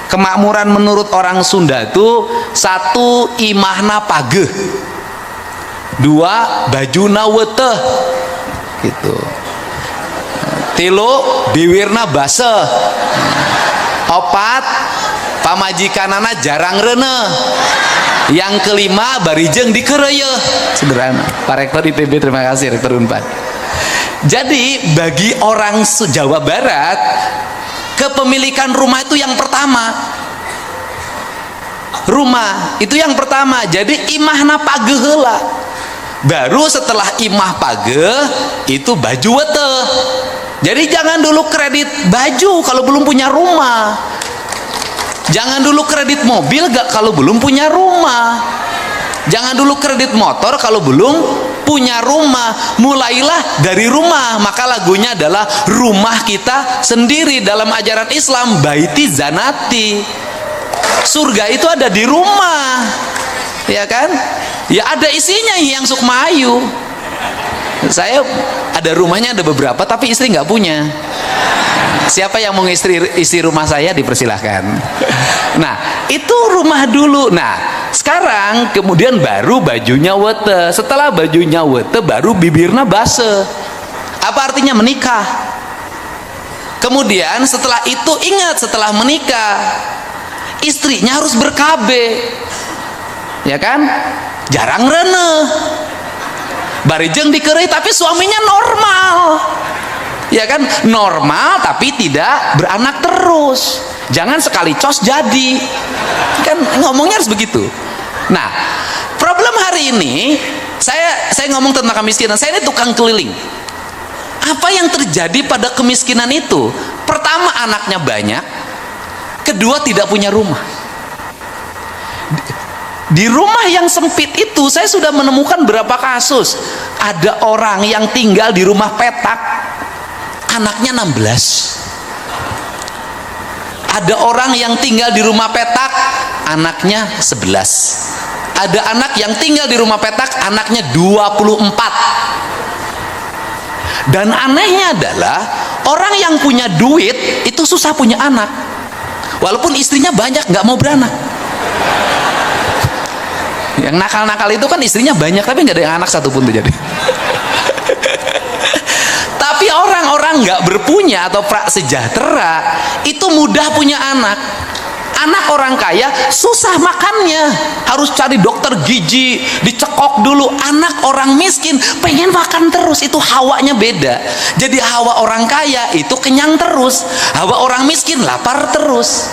Kemakmuran menurut orang Sunda itu satu imahna pageh, dua bajuna weteh gitu, tilu biwirna baseh, opat pamajikanana jarang rene, yang kelima barijeng dikereye. Sederhana. Pak Rektor ITB, terima kasih Rektor Unpad. Jadi bagi orang Jawa Barat, kepemilikan rumah itu yang pertama. Rumah itu yang pertama. Jadi imahna pageh heula. Baru setelah imah pageh itu baju weteh. Jadi jangan dulu kredit baju kalau belum punya rumah. Jangan dulu kredit mobil kalau belum punya rumah. Jangan dulu kredit motor kalau belum punya rumah. Mulailah dari rumah. Maka lagunya adalah rumah kita sendiri. Dalam ajaran Islam, baiti zanati, surga itu ada di rumah, ya kan? Ya ada isinya yang Sukmayu. Saya ada rumahnya, ada beberapa, tapi istri nggak punya. Siapa yang mau isi rumah saya, dipersilahkan. Nah, itu rumah dulu. Nah, sekarang kemudian baru bajunya wete. Setelah bajunya wete, baru bibirna base. Apa artinya menikah? Kemudian setelah itu ingat, setelah menikah istrinya harus ber-KB, ya kan? Jarang rene, barijeng dikerei, tapi suaminya normal, ya kan? Normal tapi tidak beranak terus. Jangan sekali cos jadi, kan ngomongnya harus begitu. Nah, problem hari ini saya ngomong tentang kemiskinan. Saya ini tukang keliling. Apa yang terjadi pada kemiskinan itu? Pertama, anaknya banyak. Kedua, tidak punya rumah. Di rumah yang sempit itu saya sudah menemukan berapa kasus. Ada orang yang tinggal di rumah petak, anaknya 16. Ada orang yang tinggal di rumah petak, anaknya 11. Ada anak yang tinggal di rumah petak, anaknya 24. Dan anehnya adalah orang yang punya duit itu susah punya anak, walaupun istrinya banyak, nggak mau beranak. Yang nakal-nakal itu kan istrinya banyak tapi nggak ada yang anak satupun tuh jadi. Tapi orang-orang nggak berpunya atau prasejahtera itu mudah punya anak. Anak orang kaya susah makannya, harus cari dokter gizi, dicekok dulu. Anak orang miskin pengen makan terus, itu hawanya beda. Jadi hawa orang kaya itu kenyang terus, hawa orang miskin lapar terus.